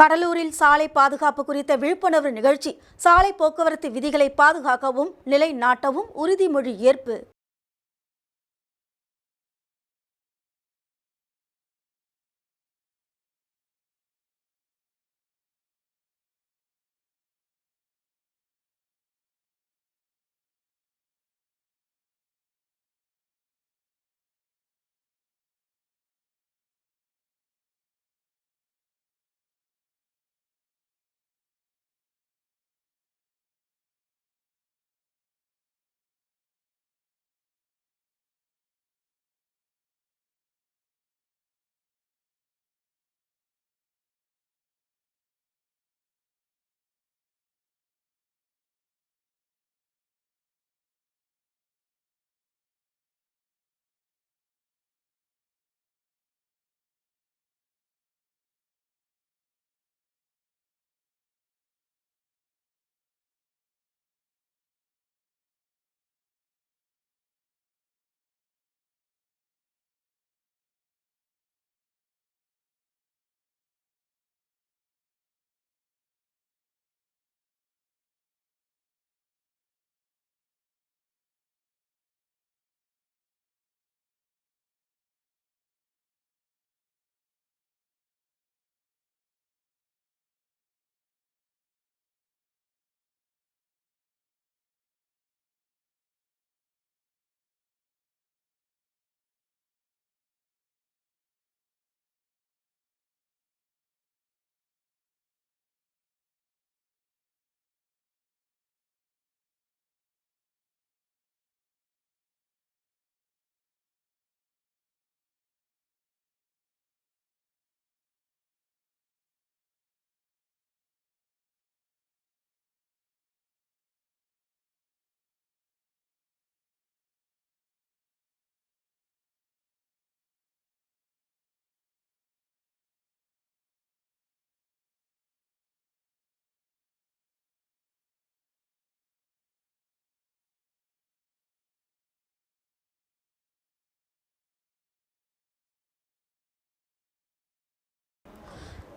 கடலூரில் சாலை பாதுகாப்பு குறித்த விழிப்புணர்வு நிகழ்ச்சி. சாலை போக்குவரத்து விதிகளை பாதுகாக்கவும் நிலைநாட்டவும் உறுதிமொழி ஏற்பு.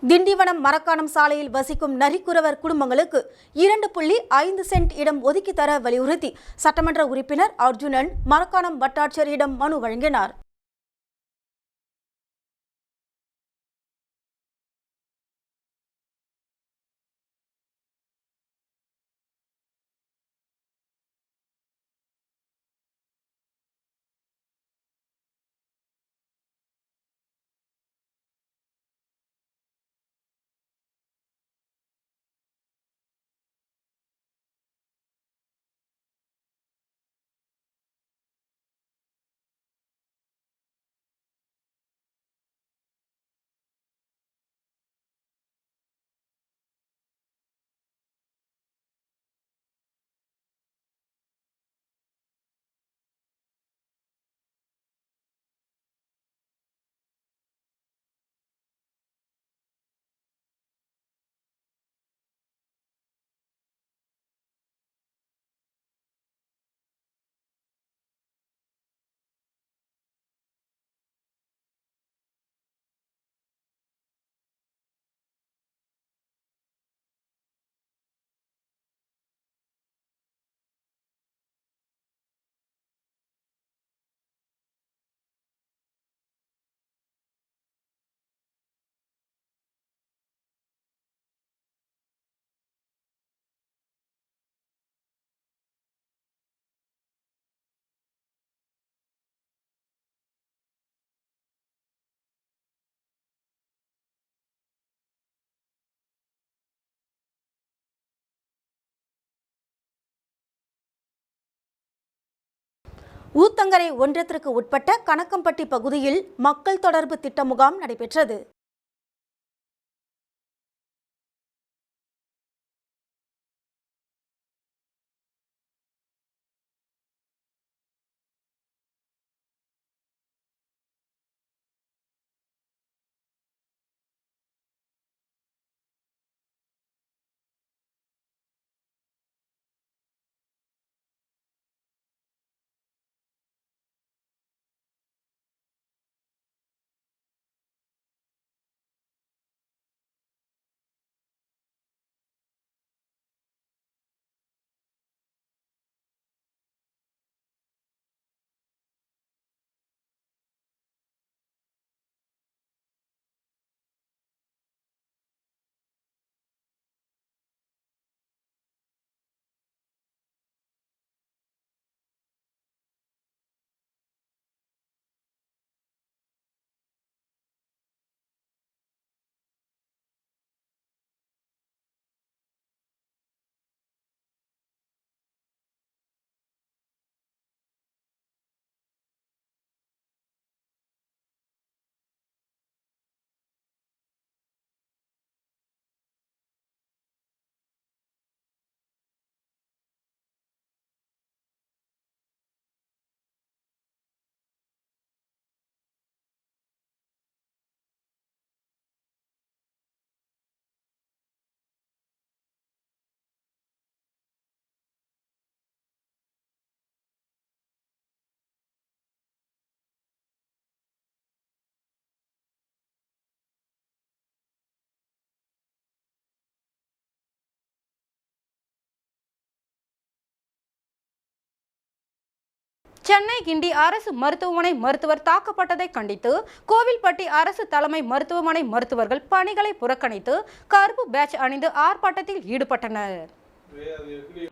திண்டிவனம் மரக்காணம் சாலையில் வசிக்கும் நரிக்குறவர் குடும்பங்களுக்கு 2.5 சென்ட் இடம் ஒதுக்கி தர வலியுறுத்தி சட்டமன்ற உறுப்பினர் அர்ஜுனன் மரக்காணம் வட்டாட்சியரிடம் மனு வழங்கினார். ஊத்தங்கரை ஒன்றியத்திற்கு உட்பட்ட கணக்கம்பட்டி பகுதியில் மக்கள் தொடர்பு திட்ட முகாம் நடைபெற்றது. சென்னை கிண்டி அரசு மருத்துவமனை மருத்துவர் தாக்கப்பட்டதை கண்டித்து கோவில்பட்டி அரசு தலைமை மருத்துவமனை மருத்துவர்கள் பணிகளை புறக்கணித்து கருப்பு பேட்ஜ் அணிந்து ஆர்ப்பாட்டத்தில் ஈடுபட்டனர்.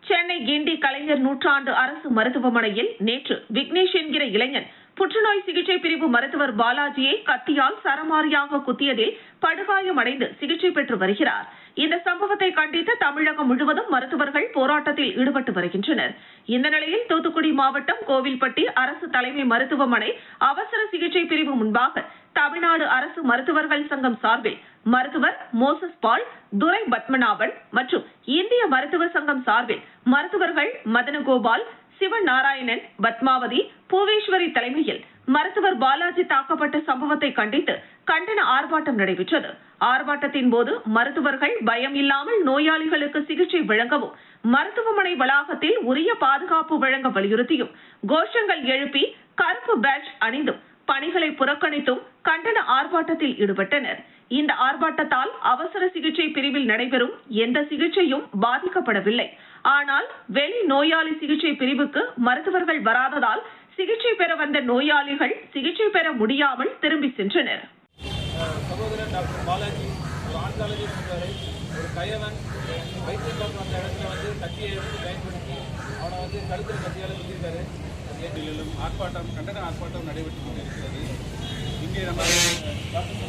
சென்னை கிண்டி கலைஞர் நூற்றாண்டு அரசு மருத்துவமனையில் நேற்று விக்னேஷ் என்கிற இளைஞன் புற்றுநோய் சிகிச்சை பிரிவு மருத்துவர் பாலாஜியை கத்தியால் சரமாரியாக குத்தியதில் படுகாயமடைந்து சிகிச்சை பெற்று வருகிறார். இந்த சம்பவத்தை கண்டித்து தமிழகம் முழுவதும் மருத்துவர்கள் போராட்டத்தில் ஈடுபட்டு வருகின்றனர். இந்த நிலையில் தூத்துக்குடி மாவட்டம் கோவில்பட்டி அரசு தலைமை மருத்துவமனை அவசர சிகிச்சை பிரிவு முன்பாக தமிழ்நாடு அரசு மருத்துவர்கள் சங்கம் சார்பில் மருத்துவர் மோசஸ் பால், துரை பத்மநாபன் மற்றும் இந்திய மருத்துவ சங்கம் சார்பில் மருத்துவர்கள் மதனகோபால், சிவநாராயணன், பத்மாவதி, பூவேஸ்வரி தலைமையில் மருத்துவர் பாலாஜி தாக்கப்பட்ட சம்பவத்தை கண்டித்து கண்டன ஆர்ப்பாட்டம் நடைபெற்றது. ஆர்ப்பாட்டத்தின் போது மருத்துவர்கள் பயம் இல்லாமல் நோயாளிகளுக்கு சிகிச்சை வழங்கவும், மருத்துவமனை வளாகத்தில் உரிய பாதுகாப்பு வழங்க வலியுறுத்தியும், கோஷங்கள் எழுப்பி கருப்பு பேட்ஜ் அணிந்தும் பணிகளை புறக்கணித்தும் கண்டன ஆர்ப்பாட்டத்தில் ஈடுபட்டனர். இந்த ஆர்ப்பாட்டத்தால் அவசர சிகிச்சை பிரிவில் நடைபெறும் எந்த சிகிச்சையும் பாதிக்கப்படவில்லை. ஆனால் வெளி நோயாளி சிகிச்சை பிரிவுக்கு மருத்துவர்கள் வராததால் சிகிச்சை பெற வந்த நோயாளிகள் சிகிச்சை பெற முடியாமல் திரும்பி சென்றனர். சகோதரர் டாக்டர் பாலாஜி ஒரு ஆன்காலஜிஸ்ட் இருக்காரு. ஒரு கயவன் வைத்தியம் பார்க்க வந்த இடத்துல கத்தியை எடுத்து பயன்படுத்தி அவனை கழுத்தில் கத்தியால் குத்திருக்காரு. ஆர்ப்பாட்டம், கண்டன ஆர்ப்பாட்டம் நடைபெற்று கொண்டிருக்கிறது. இங்கே நம்ம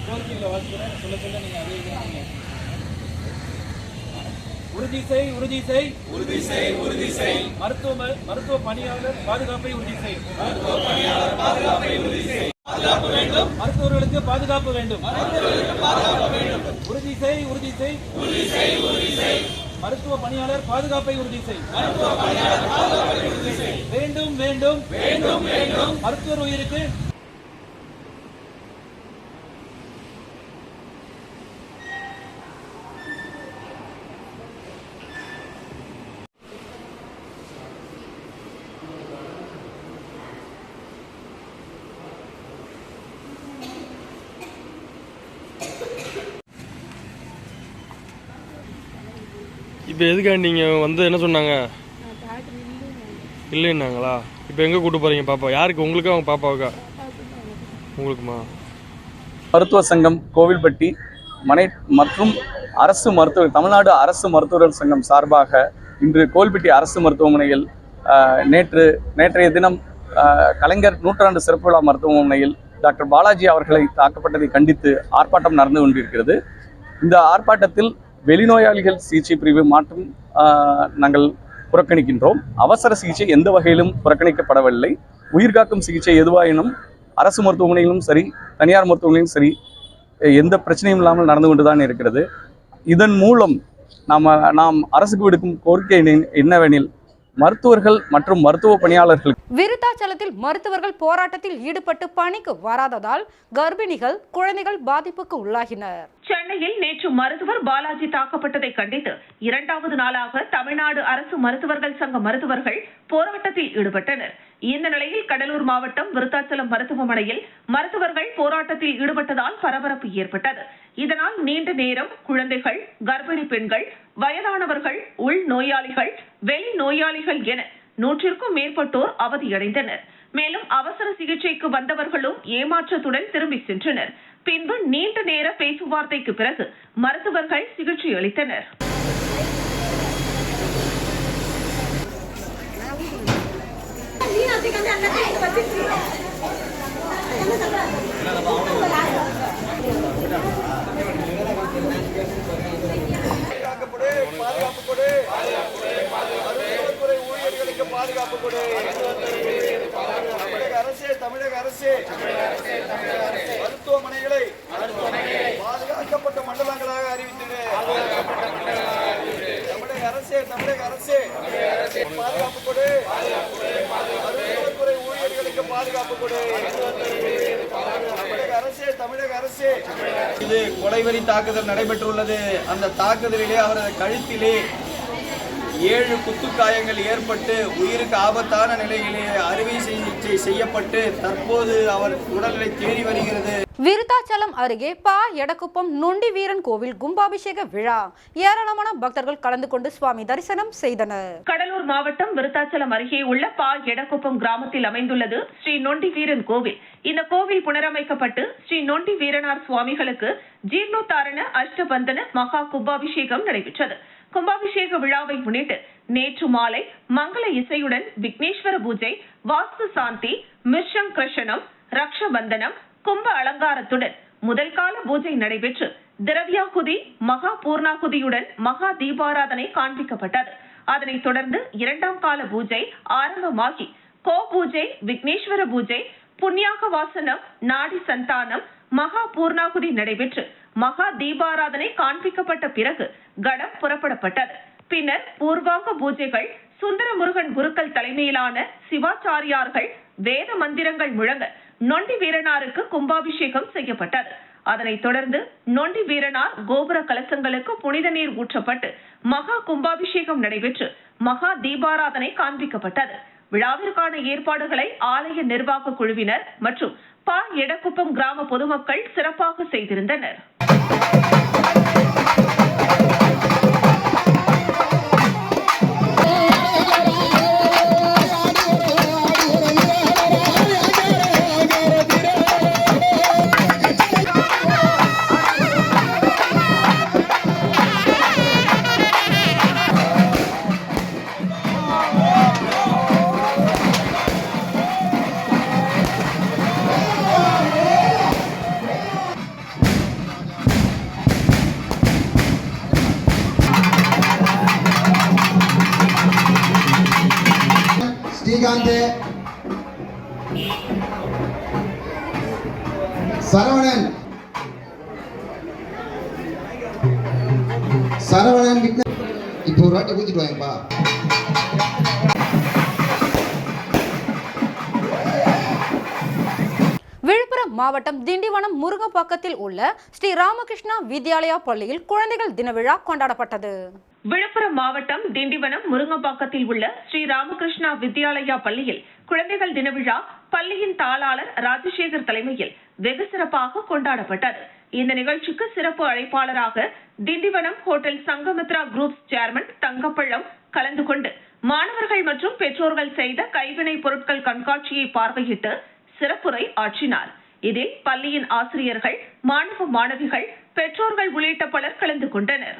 கோரிக்கையில் வாசிக்கிறேன், சொல்ல சொல்ல நீங்கள் அதே உறுதி செய், உறுதி செய், உறுதி செய், உறுதி செய், மருத்துவ பணியாளர் பாதுகாப்பை உறுதி செய், மருத்துவ பணியாளர் பாதுகாப்பை உறுதி செய், பாதுகாப்பு வேண்டும், மருத்துவர்களுக்கு பாதுகாப்பு வேண்டும், உறுதி செய், உறுதி செய், உறுதி செய், உறுதி செய், மருத்துவ பணியாளர் பாதுகாப்பை உறுதி செய், மருத்துவ பணியாளர் பாதுகாப்பை உறுதி செய், வேண்டும் வேண்டும் வேண்டும் வேண்டும், மருத்துவர் உயிருக்கு இப்போ எதுக்காக நீங்கள் என்ன சொன்னாங்க? இல்லைன்னாங்களா? இப்போ எங்கே கூட்டு போகிறீங்க பாப்பா? யாருக்கு, உங்களுக்கு அவங்க பாப்பாவுக்கா? உங்களுக்குமா? மருத்துவ சங்கம் கோவில்பட்டி மற்றும் அரசு மருத்துவர் தமிழ்நாடு அரசு மருத்துவர்கள் சங்கம் சார்பாக இன்று கோவில்பட்டி அரசு மருத்துவமனையில் நேற்றைய தினம் கலைஞர் நூற்றாண்டு சிறப்பு விழா மருத்துவமனையில் டாக்டர் பாலாஜி அவர்களை தாக்கப்பட்டதை கண்டித்து ஆர்ப்பாட்டம் நடந்து கொண்டிருக்கிறது. இந்த ஆர்ப்பாட்டத்தில் வெளிநோயாளிகள் சிகிச்சை பிரிவு மாற்றம் நாங்கள் புறக்கணிக்கின்றோம். அவசர சிகிச்சை எந்த வகையிலும் புறக்கணிக்கப்படவில்லை. உயிர்காக்கும் சிகிச்சை எதுவாயினும் அரசு மருத்துவமனையிலும் சரி, தனியார் மருத்துவமனையிலும் சரி, எந்த பிரச்சனையும் இல்லாமல் நடந்து கொண்டுதான் இருக்கிறது. இதன் மூலம் நாம் அரசுக்கு விடுக்கும் கோரிக்கை என்னவெனில், மருத்துவர்கள் மற்றும் மருத்துவ பணியாளர்கள் விருத்தாச்சலத்தில் மருத்துவர்கள் போராட்டத்தில் ஈடுபட்டு பணிக்கு வராததால் கர்ப்பிணிகள், குழந்தைகள் பாதிப்புக்கு உள்ளாகினர். சென்னையில் நேற்று மருத்துவர் பாலாஜி தாக்கப்பட்டதை கண்டித்து இரண்டாவது நாளாக தமிழ்நாடு அரசு மருத்துவர்கள் சங்க மருத்துவர்கள் போராட்டத்தில் ஈடுபட்டனர். இந்த நிலையில் கடலூர் மாவட்டம் விருத்தாச்சலம் மருத்துவமனையில் மருத்துவர்கள் போராட்டத்தில் ஈடுபட்டதால் பரபரப்பு ஏற்பட்டது. இதனால் நீண்ட நேரம் குழந்தைகள், கர்ப்பிணி பெண்கள், வயதானவர்கள், உள் நோயாளிகள், வெளி நோயாளிகள் என 100க்கும் மேற்பட்டோர் அவதியடைந்தனர். மேலும் அவசர சிகிச்சைக்கு வந்தவர்களும் ஏமாற்றத்துடன் திரும்பி சென்றனர். பின்பு நீண்ட நேர பேச்சுவார்த்தைக்கு பிறகு மருத்துவர்கள் சிகிச்சை அளித்தனர். தமிழக அரசு மருத்துவமனைகளை பாதுகாக்கப்பட்ட மண்டலங்களாக அறிவித்தது. தமிழக அரசு பாதுகாப்பு கொடு, மருத்துவத்துறை ஊழியர்களுக்கு பாதுகாப்பு கொடு. தமிழக அரசு இது கொலைவெறி தாக்குதல் நடைபெற்றுள்ளது. அந்த தாக்குதலிலே அவரது கழுத்திலே 7 குத்துக்காயங்கள் ஏற்பட்டு உயிருக்கு ஆபத்தான நிலையிலே அறுவை சிகிச்சை செய்யப்பட்டு தற்போது அவர் உடல்நிலை தேறி வருகிறது. விருத்தாச்சலம் அருகே பா எடக்குப்பம் நொண்டி வீரன் கோவில் கும்பாபிஷேக விழா ஏராளமான பக்தர்கள் கலந்து கொண்டு சுவாமி தரிசனம் செய்தனர். கடலூர் மாவட்டம் விருத்தாச்சலம் அருகே உள்ள பா எடக்குப்பம் கிராமத்தில் அமைந்துள்ளது ஸ்ரீ நொண்டி வீரன் கோவில். இந்த கோவில் புனரமைக்கப்பட்டு ஸ்ரீ நொண்டி வீரனார் சுவாமிகளுக்கு ஜீர்ணோத்தாரண அஷ்டபந்தன மகா கும்பாபிஷேகம் நடைபெற்றது. கும்பாபிஷேக விழாவை முன்னிட்டு நேற்று மாலை மங்கள இசையுடன் விக்னேஸ்வர பூஜை, வாஸ்து சாந்தி, மிருஷம் கிருஷ்ணம், ரக்ஷபந்தனம், கும்ப அலங்காரத்துடன் முதல் கால பூஜை நடைபெற்று திரவியாகுதி, மகா பூர்ணாகுதியுடன் மகா தீபாராதனை காண்பிக்கப்பட்டது. அதனைத் தொடர்ந்து 2ஆம் கால பூஜை ஆரம்பமாகி கோ பூஜை, விக்னேஸ்வர பூஜை, புண்ணியாக வாசனம், நாடி சந்தானம், மகா பூர்ணாகுதி நடைபெற்று மகா தீபாராதனை காண்பிக்கப்பட்ட பிறகு கடம் புறப்படப்பட்டது. பின்னர் பூர்வாங்க பூஜைகள், சுந்தர முருகன் குருக்கள் தலைமையிலான சிவாச்சாரியார்கள் வேத மந்திரங்கள் முழங்க நொண்டி வீரனாருக்கு கும்பாபிஷேகம் செய்யப்பட்டது. அதனைத் தொடர்ந்து நொண்டி வீரனார் கோபுர கலசங்களுக்கு புனித நீர் ஊற்றப்பட்டு மகா கும்பாபிஷேகம் நடைபெற்று மகா தீபாராதனை காண்பிக்கப்பட்டது. விழாவிற்கான ஏற்பாடுகளை ஆலய நிர்வாக குழுவினர் மற்றும் பா எடக்குப்பம் கிராம பொதுமக்கள் சிறப்பாக செய்திருந்தனர். ஸ்ரீகாந்த், சரவணன், இப்போ ஒரு வாட்டி ஊத்திட்டு வாங்கப்பா. விழுப்புரம் மாவட்டம் திண்டிவனம் முருங்கப்பாக்கத்தில் உள்ள ஸ்ரீ ராமகிருஷ்ணா வித்யாலயா பள்ளியில் குழந்தைகள் தின விழா கொண்டாடப்பட்டது. விழுப்புரம் மாவட்டம் திண்டிவனம் முருங்கப்பாக்கத்தில் உள்ள ஸ்ரீ ராமகிருஷ்ணா வித்யாலயா பள்ளியில் குழந்தைகள் தின விழா பள்ளியின் தாளாளர் ராஜசேகர் தலைமையில் வெகு சிறப்பாக கொண்டாடப்பட்டது. இந்த நிகழ்ச்சிக்கு சிறப்பு அழைப்பாளராக Tindivanam hotel Sangamitra group chairman Thangapallam கலந்து கொண்டு மாணவர்கள் மற்றும் பெற்றோர்கள் செய்த கைவினை பொருட்கள் கண்காட்சியை பார்வையிட்டு சிறப்புரை ஆற்றினார். இதில் பள்ளியின் ஆசிரியர்கள், மாணவ மாணவிகள், பெற்றோர்கள் உள்ளிட்ட பலர் கலந்து கொண்டனர்.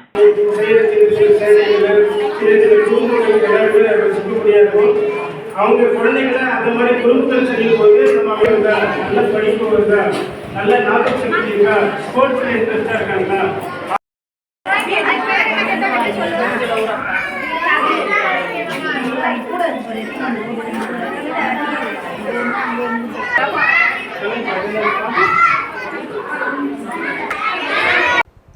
அவங்க குழந்தைகளை அந்த மாதிரி குழுக்கள் செய்யும் போது நம்ம நல்ல படிப்பு வருதா, நல்ல நாலேஜ் இருக்கா, ஸ்போர்ட்ஸ்ல இன்ட்ரெஸ்டா இருக்காங்களா,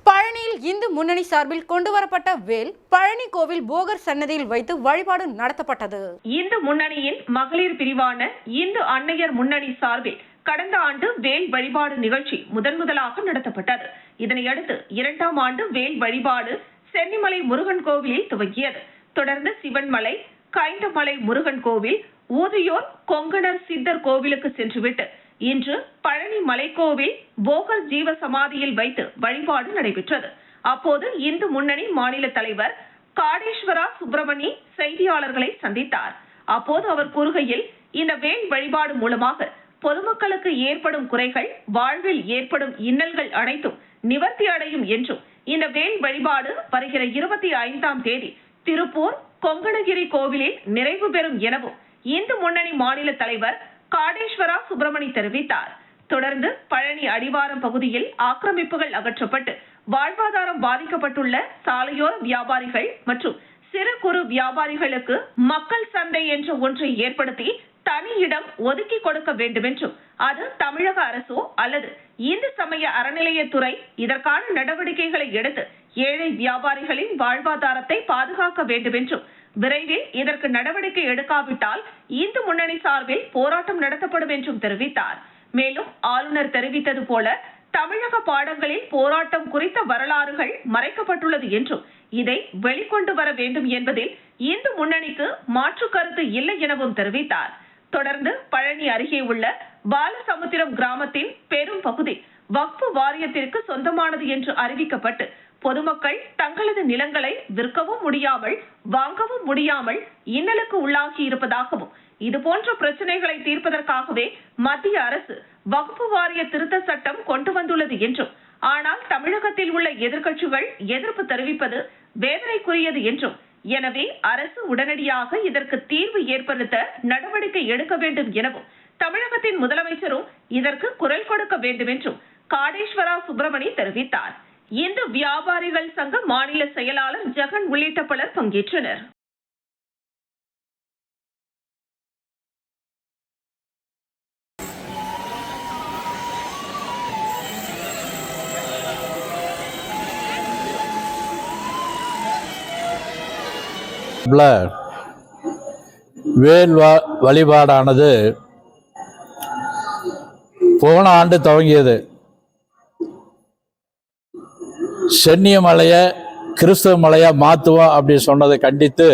பழனியில் இந்து முன்னணி சார்பில் கொண்டுவரப்பட்ட வேல் பழனி கோவில் போகர் சன்னதியில் வைத்து வழிபாடு நடத்தப்பட்டது. இந்து முன்னணியின் மகளிர் பிரிவான இந்து அன்னையர் முன்னணி சார்பில் கடந்த ஆண்டு வேல் வழிபாடு நிகழ்ச்சி முதலாக நடத்தப்பட்டது. இதனையடுத்து 2ஆம் ஆண்டு வேல் வழிபாடு சென்னிமலை முருகன் கோவிலில் துவங்கியது. தொடர்ந்து சிவன்மலை, கைந்தமலை முருகன் கோவில், ஊதியோர் கொங்கணர் சித்தர் கோவிலுக்கு சென்றுவிட்டு இன்று பழனி மலைக்கோவில் போகர் ஜீவ சமாதியில் வைத்து வழிபாடு நடைபெற்றது. அப்போது இந்து முன்னணி மாநில தலைவர் காடேஸ்வரா சுப்பிரமணி செய்தியாளர்களை சந்தித்தார். அப்போது அவர் கூறுகையில், இந்த வேல் வழிபாடு மூலமாக பொதுமக்களுக்கு ஏற்படும் குறைகள், வாழ்வில் ஏற்படும் இன்னல்கள் அனைத்தும் நிவர்த்தி அடையும் என்றும், இந்த வேல் வழிபாடு வருகிற 25ஆம் தேதி திருப்பூர் கொங்கணகிரி கோவிலில் நிறைவு பெறும் எனவும் இந்து முன்னணி மாநில தலைவர் காடேஸ்வரா சுப்பிரமணி தெரிவித்தார். தொடர்ந்து பழனி அடிவாரம் பகுதியில் ஆக்கிரமிப்புகள் அகற்றப்பட்டு வாழ்வாதாரம் பாதிக்கப்பட்டுள்ள சாலையோர வியாபாரிகள் மற்றும் சிறு குறு வியாபாரிகளுக்கு மக்கள் சந்தை என்ற ஒன்றை ஏற்படுத்தி தனி இடம் ஒதுக்கி கொடுக்க வேண்டும் என்றும், அது தமிழக அரசோ அல்லது இந்து சமய அறநிலையத்துறை இதற்கான நடவடிக்கைகளை எடுத்து ஏழை வியாபாரிகளின் வாழ்வாதாரத்தை பாதுகாக்க வேண்டும் என்றும், விரைவில் இதற்கு நடவடிக்கை எடுக்காவிட்டால் இந்து முன்னணி சார்பில் போராட்டம் நடத்தப்படும் என்றும் தெரிவித்தார். மேலும் ஆளுநர் தெரிவித்தது போல தமிழக பாடங்களில் போராட்டம் குறித்த வரலாறுகள் மறைக்கப்பட்டுள்ளது என்றும் இதை வெளிக்கொண்டு வர வேண்டும் என்பதில் இந்து முன்னணிக்கு மாற்று கருத்து இல்லை எனவும் தெரிவித்தார். தொடர்ந்து பழனி அருகே உள்ள பாலசமுத்திரம் கிராமத்தின் பெரும் பகுதி வக்ஃபு வாரியத்திற்கு சொந்தமானது என்று அறிவிக்கப்பட்டு பொதுமக்கள் தங்களது நிலங்களை விற்கவும் முடியாமல் வாங்கவும் முடியாமல் இன்னலுக்கு உள்ளாகி இருப்பதாகவும் இதுபோன்ற பிரச்சனைகளை தீர்ப்பதற்காகவே மத்திய அரசு வக்ஃபு வாரிய திருத்த சட்டம் கொண்டு வந்துள்ளது என்றும் ஆனால் தமிழகத்தில் உள்ள எதிர்க்கட்சிகள் எதிர்ப்பு தெரிவிப்பது வேதனைக்குரியது என்றும் எனவே அரசு உடனடியாக இதற்கு தீர்வு ஏற்படுத்த நடவடிக்கை எடுக்க வேண்டும் எனவும் தமிழகத்தின் முதலமைச்சரும் இதற்கு குரல் கொடுக்க வேண்டும் என்றும் காடேஸ்வரா சுப்பிரமணி தெரிவித்தார். இந்து வியாபாரிகள் சங்க மாநில செயலாளர் ஜெகன் உள்ளிட்ட பலர் பங்கேற்றனர். வேல் வழிபாடானது போன ஆண்டு துவங்கியது. சென்னிய மலையை கிறிஸ்தவ மலையா மாற்றுவோம் அப்படின்னு சொன்னதை கண்டித்து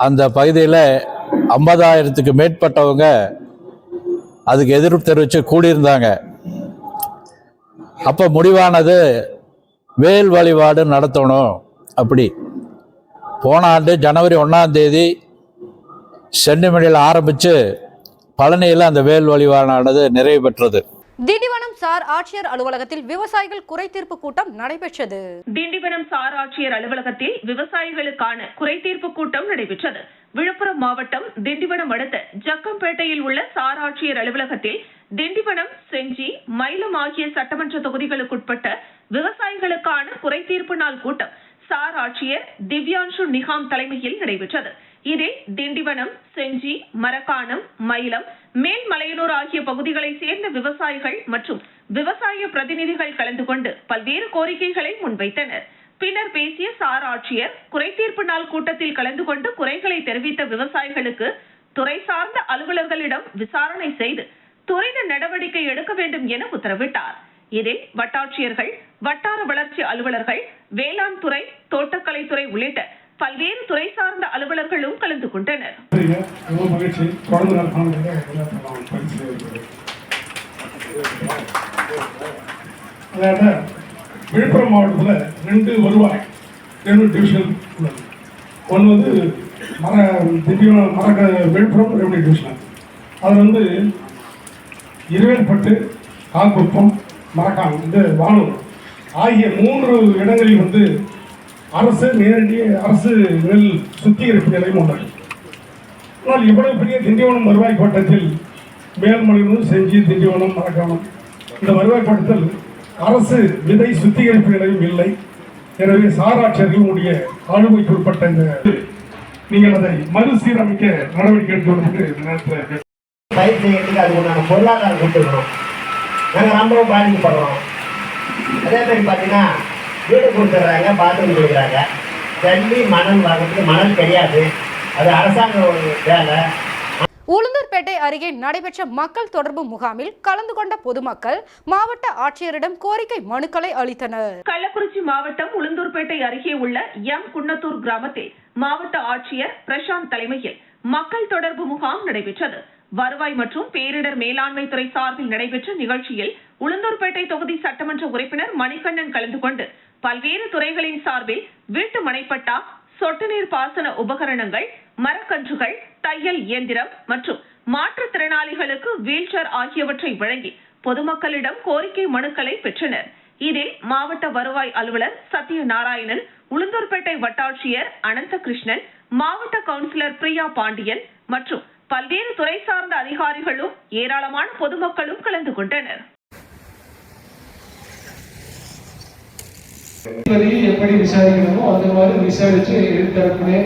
அந்த பகுதியில் 50,000க்கு மேற்பட்டவங்க அதுக்கு எதிர்ப்பு தெரிவித்து கூடியிருந்தாங்க. அப்போ முடிவானது வேல் வழிபாடு நடத்தணும். அப்படி போன ஆண்டு ஜனவரி 1ஆம் தேதி சென்னிமலையில் ஆரம்பித்து பழனியில் அந்த வேல் வழிபாடானது நிறைவு பெற்றது. திண்டிவனம் சார் ஆட்சியர் அலுவலகத்தில் விவசாயிகள் குறைதீர்ப்பு கூட்டம் நடைபெற்றது. திண்டிவனம் சார் ஆட்சியர் அலுவலகத்தில் விவசாயிகளுக்கான குறைதீர்ப்பு கூட்டம் நடைபெற்றது. விழுப்புரம் மாவட்டம் திண்டிவனம் அடுத்த ஜக்கம்பேட்டையில் உள்ள சார் ஆட்சியர் அலுவலகத்தில் திண்டிவனம், செஞ்சி, மயிலம் ஆகிய சட்டமன்ற தொகுதிகளுக்குட்பட்ட விவசாயிகளுக்கான குறைதீர்ப்பு நாள் கூட்டம் சார் ஆட்சியர் திவ்யான்ஷு நிகாம் தலைமையில் நடைபெற்றது. இதில் திண்டிவனம், செஞ்சி, மரக்காணம், மயிலம், மேல்மலையனூர் ஆகிய பகுதிகளைச் சேர்ந்த விவசாயிகள் மற்றும் விவசாய பிரதிநிதிகள் கலந்து கொண்டு பல்வேறு கோரிக்கைகளை முன்வைத்தனர். பின்னர் பேசிய சார் ஆட்சியர் குறைதீர்ப்பு நாள் கூட்டத்தில் கலந்து கொண்டு குறைகளை தெரிவித்த விவசாயிகளுக்கு துறை சார்ந்த அலுவலர்களிடம் விசாரணை செய்து துரித நடவடிக்கை எடுக்க வேண்டும் என உத்தரவிட்டார். இதில் வட்டாட்சியர்கள், வட்டார வளர்ச்சி அலுவலர்கள், வேளாண் துறை, தோட்டக்கலைத்துறை உள்ளிட்ட பல்வேறு துறை சார்ந்த அலுவலர்களும் கலந்து கொண்டனர். விழுப்புரம் மாவட்டத்தில் 2 வருவாய் 2 டிவிஷன் உள்ளது. ஒன்று வந்து விழுப்புரம் ரெவன்யூ டிவிஷன். அது வந்து இருவேல்பட்டு, கால்குப்பம், மரக்காணம், இந்த வானூர் ஆகிய 3 இடங்களில் வந்து அரசு நெல் சுத்திகரிப்பு நிலையம் உள்ளது. ஆனால் இவ்வளவு பெரிய திண்டிவனம் வருவாய் கோட்டத்தில் மேல்மலையனூர், செஞ்சி, திண்டிவனம், மரக்காணம் இந்த வருவாய் கோட்டத்தில் அரசு விதை சுத்திகரிப்பு நிலையம் இல்லை. எனவே சாராட்சியர்களுடைய ஆளுமைக்கு உட்பட்ட இந்த நீங்கள் அதை மறுசீரமைக்க நடவடிக்கை எடுக்கணும் என்று நேரத்தில் பயிர் செய்யறதுக்கு அதுக்கு நாங்கள் பொருளாதாரம் கொடுத்துருக்கோம். நாங்கள் ரொம்ப பாதிக்கப்படுறோம். அதே மாதிரி பார்த்தீங்கன்னா வீடு கொடுத்துட்றாங்க, பாத்ரூம் கொடுக்குறாங்க. தண்ணி மணல் வாங்கிறதுக்கு மணல் கிடையாது. அது அரசாங்க வேலை. உளுந்தூர்பேட்டை அருகே நடைபெற்ற மக்கள் தொடர்பு முகாமில் கலந்து கொண்ட பொதுமக்கள் மாவட்ட ஆட்சியரிடம் கோரிக்கை மனுக்களை அளித்தனர். கள்ளக்குறிச்சி மாவட்டம் உளுந்தூர்பேட்டை அருகே உள்ள எம் குன்னத்தூர் கிராமத்தில் மாவட்ட ஆட்சியர் பிரசாந்த் தலைமையில் மக்கள் தொடர்பு முகாம் நடைபெற்றது. வருவாய் மற்றும் பேரிடர் மேலாண்மை துறை சார்பில் நடைபெற்ற நிகழ்ச்சியில் உளுந்தூர்பேட்டை தொகுதி சட்டமன்ற உறுப்பினர் மணிகண்ணன் கலந்து கொண்டு பல்வேறு துறைகளின் சார்பில் வீட்டு மனைப்பட்டா, சொட்டு நீர் பாசன உபகரணங்கள், மரக்கன்றுகள், தையல் இயந்திரம் மற்றும் மாற்றுத்திறனாளிகளுக்கு வீல்சேர் ஆகியவற்றை வழங்கி பொதுமக்களிடம் கோரிக்கை மனுக்களை பெற்றனர். இதில் மாவட்ட வருவாய் அலுவலர் சத்யநாராயணன், உளுந்தூர்பேட்டை வட்டாட்சியர் அனந்தகிருஷ்ணன், மாவட்ட கவுன்சிலர் பிரியா பாண்டியன் மற்றும் பல்வேறு துறை சார்ந்த அதிகாரிகளும் ஏராளமான பொதுமக்களும் கலந்து கொண்டனர். எப்படி விசாரிக்கணுமோ அந்த மாதிரி விசாரிச்சு தரக்கூடிய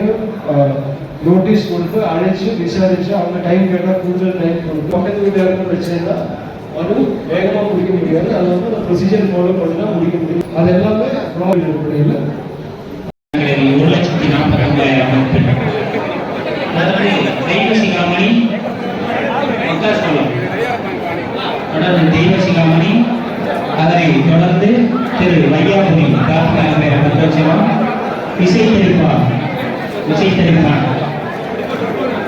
நோட்டீஸ் கொடுத்து அழைச்சு விசாரிச்சு அவங்க டைம் கேட்டால் கூடுதல் டைம் கொடுத்து பக்கத்து வீட்டில் இருக்க பிரச்சனைனா அது வேகமாக முடிக்க முடியாது. அது வந்து ப்ரொசீஜர் ஃபாலோ பண்ணி தான் முடிக்க முடியும். அது எல்லாமே ப்ராப்ளம் அடிப்படையில் 1,40,000 மக்கள் அண்ணன் தெய்வசிகாமணி, அதனை தொடர்ந்து திரு வையாபுரி இசைத்தறிப்பான்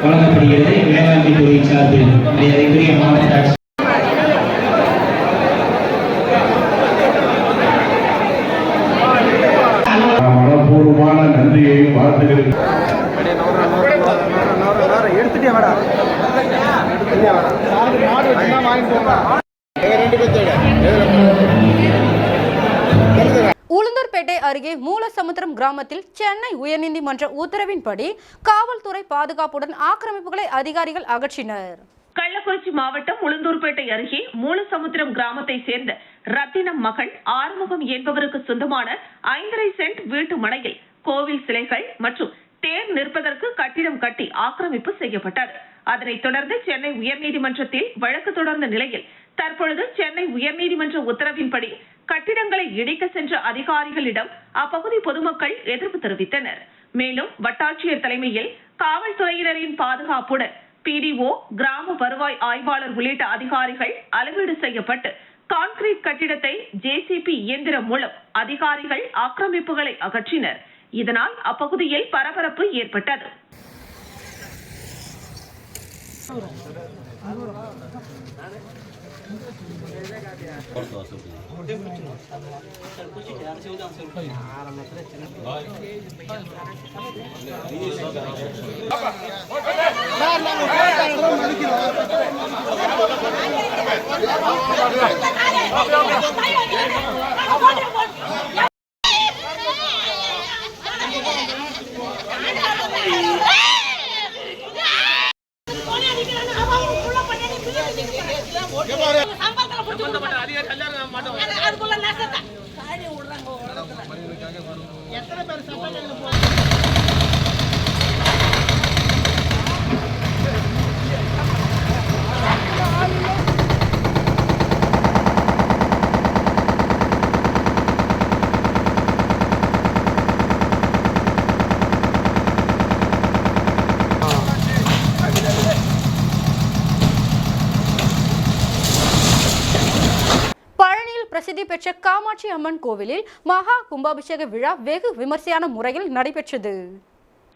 வழங்கப்படுகிறது. வேளாண்மை துறை சார்பில் மரியாதைக்குரிய மாவட்ட ஆட்சியர் மனப்பூர்வமான நன்றியையும் வாழ்த்துகிறேன். உளுந்தூர்பேட்டை அருகே மூலசமுத்திரம் கிராமத்தில் சென்னை உயர்நீதிமன்ற உத்தரவின்படி காவல்துறை பாதுகாப்புடன் ஆக்கிரமிப்புகளை அதிகாரிகள் அகற்றினர். கள்ளக்குறிச்சி மாவட்டம் உளுந்தூர்பேட்டை அருகே மூலசமுத்திரம் கிராமத்தை சேர்ந்த ரத்தினம் மகன் ஆறுமுகம் என்பவருக்கு சொந்தமான 5.5 சென்ட் வீட்டு மனையில் கோவில் சிலைகள் மற்றும் தேர் நிற்பதற்கு கட்டிடம் கட்டி ஆக்கிரமிப்பு செய்யப்பட்டது. அதனைத் தொடர்ந்து சென்னை உயர்நீதிமன்றத்தில் வழக்கு தொடர்ந்த நிலையில் தற்பொழுது சென்னை உயர்நீதிமன்ற உத்தரவின்படி கட்டிடங்களை இடிக்க சென்ற அதிகாரிகளிடம் அப்பகுதி பொதுமக்கள் எதிர்ப்பு தெரிவித்தனர். மேலும் வட்டாட்சியர் தலைமையில் காவல்துறையினரின் பாதுகாப்புடன் பிடிஓ, கிராம வருவாய் ஆய்வாளர் உள்ளிட்ட அதிகாரிகள் அளவீடு செய்யப்பட்டு கான்கிரீட் கட்டிடத்தை ஜேசிபி இயந்திரம் மூலம் அதிகாரிகள் ஆக்கிரமிப்புகளை அகற்றினர். இதனால் அப்பகுதியில் பரபரப்பு ஏற்பட்டது. பிரசித்தி பெற்ற காமாட்சி அம்மன் கோவிலில் மகா கும்பாபிஷேக விழா வெகு விமர்சையான முறையில் நடைபெற்றது.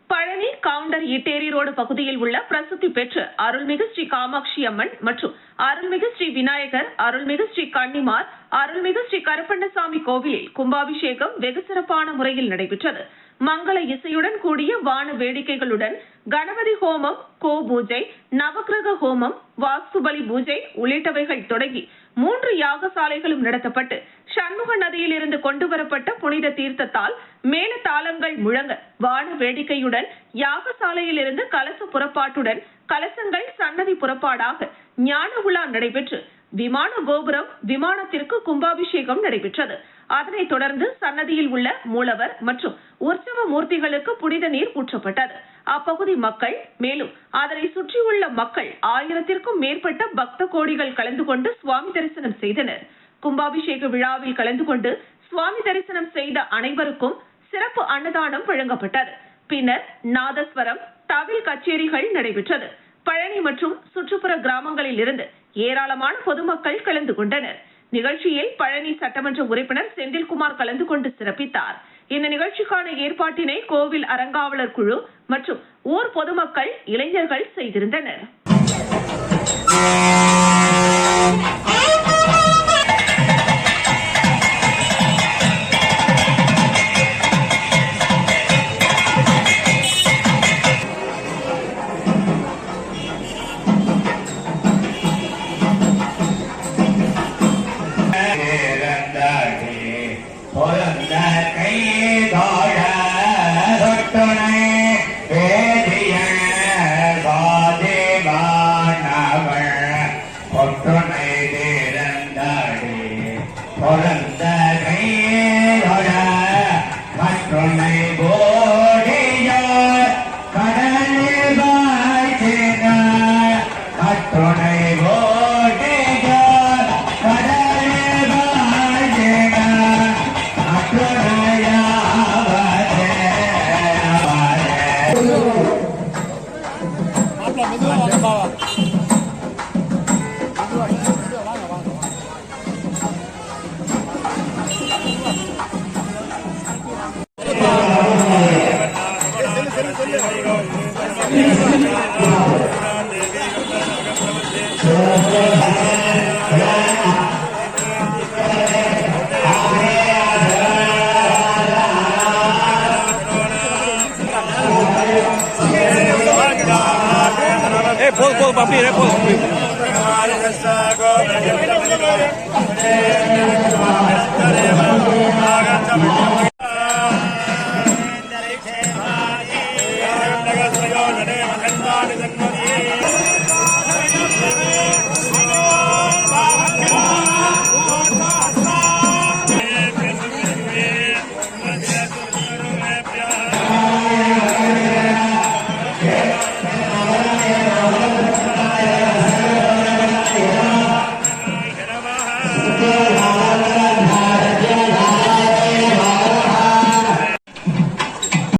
பழனி கவுண்டர் இட்டேரி ரோடு பகுதியில் உள்ள பிரசித்தி பெற்ற அருள்மிகு ஸ்ரீ காமாட்சி அம்மன் மற்றும் அருள்மிகு ஸ்ரீ விநாயகர், அருள்மிகு ஸ்ரீ கன்னிமார், அருள்மிகு ஸ்ரீ கருப்பண்ணசாமி கோவிலில் கும்பாபிஷேகம் வெகு சிறப்பான முறையில் நடைபெற்றது. மங்கள இசையுடன் கூடிய வான வேடிக்கைகளுடன் கணபதி ஹோமம், கோ பூஜை, நவக்கிரக ஹோமம், வாஸ்துபலி பூஜை உள்ளிட்டவைகள் தொடங்கி 3 யாகசாலைகளும் நடத்தப்பட்டு சண்முக நதியில் இருந்து கொண்டு வரப்பட்ட புனித தீர்த்தத்தால் மேல தாளங்கள் முழங்க வான வேடிக்கையுடன் யாகசாலையில் இருந்து கலச புறப்பாட்டுடன் கலசங்கள் சன்னதி புறப்பாடாக ஞான உலா நடைபெற்று விமான கோபுரம் விமானத்திற்கு கும்பாபிஷேகம் நடைபெற்றது. அதனைத் தொடர்ந்து சன்னதியில் உள்ள மூலவர் மற்றும் உற்சவ மூர்த்திகளுக்கு புனித நீர் ஊற்றப்பட்டது. அப்பகுதி மக்கள் மேலும் அதனை சுற்றியுள்ள மக்கள் 1000த்திற்கும் மேற்பட்ட பக்த கோடிகள் கலந்து கொண்டு சுவாமி தரிசனம் செய்தனர். கும்பாபிஷேக விழாவில் கலந்து கொண்டு சுவாமி தரிசனம் செய்த அனைவருக்கும் சிறப்பு அன்னதானம் வழங்கப்பட்டது. பின்னர் நாதஸ்வரம், தவில் கச்சேரிகள் நடைபெற்றது. பழனி மற்றும் சுற்றுப்புற கிராமங்களில் இருந்து ஏராளமான பொதுமக்கள் கலந்து கொண்டனர். நிகழ்ச்சியில் பழனி சட்டமன்ற உறுப்பினர் செந்தில்குமார் கலந்து கொண்டு சிறப்பித்தார். இந்த நிகழ்ச்சிக்கான ஏற்பாட்டினை கோவில் அறங்காவலர் குழு மற்றும் ஊர் பொதுமக்கள், இளைஞர்கள் செய்திருந்தனர். போதும் அப்படியே போதும்